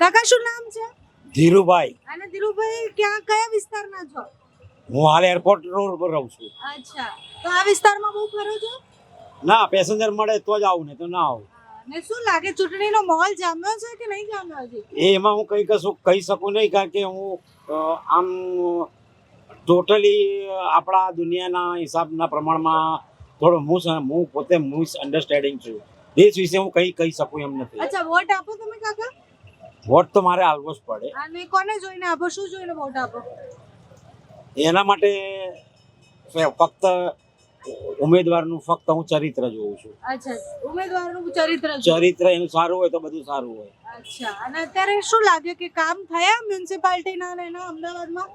કાકા શું નામ છે? ધીરુભાઈ. અને ધીરુભાઈ કયા વિસ્તારના છો? હું હાલ એરપોર્ટ રોડ પર રહું છું. અચ્છા, તો આ વિસ્તારમાં બહુ ફરો છો? ના, પેસેન્જર મળે તો જ આવું, ને તો ના આવું. ને શું લાગે ચૂંટણીનો માહોલ જામ્યો છે કે નહીં જામ્યો હજી? એમાં હું કહી શકું નહીં, કારણ કે હું આમ ટોટલી આપણા દુનિયાના હિસાબના પ્રમાણમાં થોડો હું પોતે મિસઅન્ડરસ્ટેન્ડિંગ છું. દેશ વિશે હું કહી શકું એમ નથી. અચ્છા, વોટ આપો તમે કાકા? વોટ તો મારે આલવો જ પડે. અને કોને જોઈને આપો, શું જોઈને વોટ આપો? એના માટે ફક્ત ઉમેદવારનું હું ચરિત્ર જોઉં છું. અચ્છા, ઉમેદવારનું ચરિત્ર ચરિત્ર એનું સારું હોય તો બધું સારું હોય. અચ્છા, અને અત્યારે શું લાગે કે કામ થયા મ્યુનિસિપાલિટીના અને એના અમદાવાદમાં?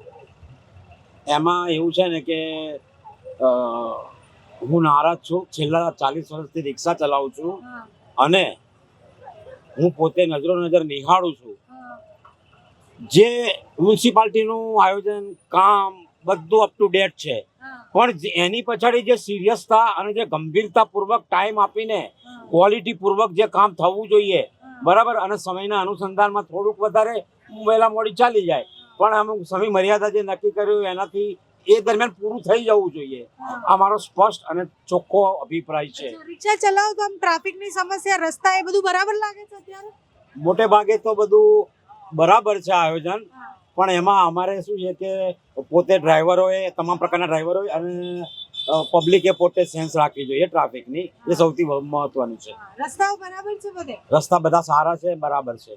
એમાં એવું છે ને કે હું નારાજ છું. છેલ્લા 40 વર્ષથી રિક્ષા ચલાવું છું અને હું પોતે નજર નિહાળું છું. જે મ્યુનિસિપાલિટીનું આયોજન કામ બધું અપ ટુ ડેટ છે, પણ એની પછાડી જે સિરિયસતા અને જે ગંભીરતા પૂર્વક ટાઈમ આપીને ક્વોલિટી પૂર્વક જે કામ થવું જોઈએ, બરાબર, અને સમયના અનુસંધાનમાં થોડુંક વધારે વહેલા મોડી ચાલી જાય, પણ અમુક સમય મર્યાદા જે નક્કી કર્યું એનાથી એ દરમિયાન પૂરું થઈ જવું જોઈએ. આ મારો સ્પષ્ટ અને ચોખ્ખો અભિપ્રાય છે. રિક્ષા ચલાવો તો આમ ટ્રાફિકની સમસ્યા, રસ્તા, એ બધું બરાબર લાગે છે અત્યારે? મોટે ભાગે તો બધું બરાબર છે આયોજન, પણ એમાં અમારે શું છે કે પોતે ડ્રાઈવરોએ, તમામ પ્રકારના ડ્રાઈવરોએ અને પબ્લિકે પોતે સેન્સ રાખવી જોઈએ ટ્રાફિકની. એ સૌથી મહત્વનું છે. રસ્તાઓ બરાબર છે બધે? રસ્તા બધા સારા છે, બરાબર છે.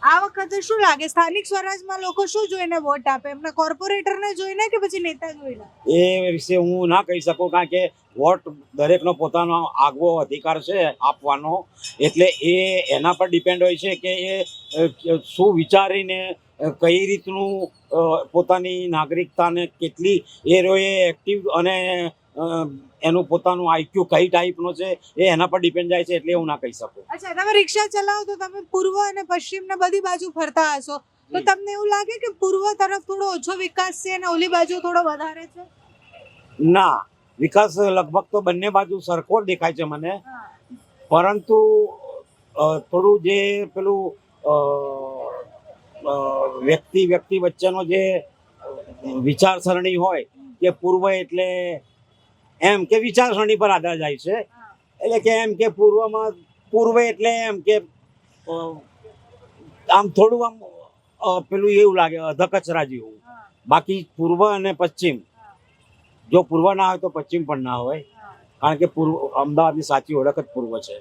આ વખતે શું લાગે સ્થાનિક સ્વરાજમાં લોકો શું જોઈને વોટ આપે? એમના કોર્પોરેટરને જોઈને કે પછી નેતા જોઈને? એ વિશે હું ના કહી શકું, કારણ કે વોટ દરેકનો પોતાનો આગવો અધિકાર છે આપવાનો, એટલે એના પર ડિપેન્ડ હોય છે કે એ શું વિચારીને કઈ રીતનું પોતાની નાગરિકતાને કેટલી એ એક્ટિવ અને એનું પોતાનું આઈક્યુ કઈ ટાઈપનો છે એ એના પર ડિપેન્ડ જાય છે, એટલે હું ના કહી શકું. અચ્છા, તમે રિક્ષા ચલાવો તો તમે પૂર્વ અને પશ્ચિમ ને બધી બાજુ ફરતા હશો, તો તમને એવું લાગે કે પૂર્વ તરફ થોડો ઓછો વિકાસ છે અને ઓલી બાજુ થોડો વધારે છે? ના, વિકાસ લગભગ તો બંને બાજુ સરખો દેખાય છે મને, પરંતુ થોડું જે પેલું વ્યક્તિ વચ્ચેનો જે વિચારસરણી હોય કે પૂર્વ એટલે એમ કે વિચારસરણી પર આધાર જાય છે, એટલે કે એમ કે પૂર્વ એટલે એમ કે આમ થોડું આમ પેલું એવું લાગે અધકચરા જેવું. બાકી પૂર્વ અને પશ્ચિમ, જો પૂર્વ ના હોય તો પશ્ચિમ પણ ના હોય, કારણ કે અમદાવાદની સાચી ઓળખ જ પૂર્વ છે.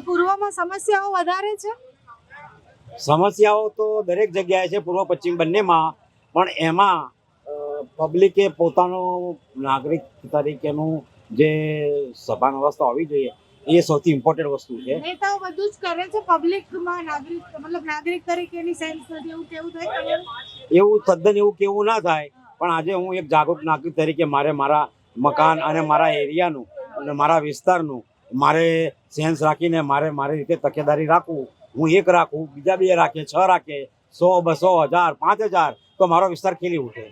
પૂર્વમાં સમસ્યાઓ વધારે છે? સમસ્યાઓ તો દરેક જગ્યાએ છે, પૂર્વ પશ્ચિમ બંનેમાં, પણ એમાં પબ્લિકે પોતાનો નાગરિક તરીકેનું જે સભાન અવસ્થા હોવી જોઈએ એ સૌથી ઇમ્પોર્ટન્ટ વસ્તુ છે. નેતાઓ બધું જ કરે છે, પબ્લિકમાં નાગરિક તરીકેની સેન્સ નથી, એવું કેવું થાય? એવું તદ્દન એવું કેવું ના થાય, પણ આજે હું એક જાગૃત નાગરિક તરીકે મારે મારા મકાન અને મારા એરિયાનું અને મારા વિસ્તારનું મારે સેન્સ રાખીને મારી રીતે તકેદારી રાખવું. હું એક રાખું, બીજા 2 રાખે, 6 રાખે, 100, 200, 1000, 5000, તો મારો વિસ્તાર ખીલી ઉઠે.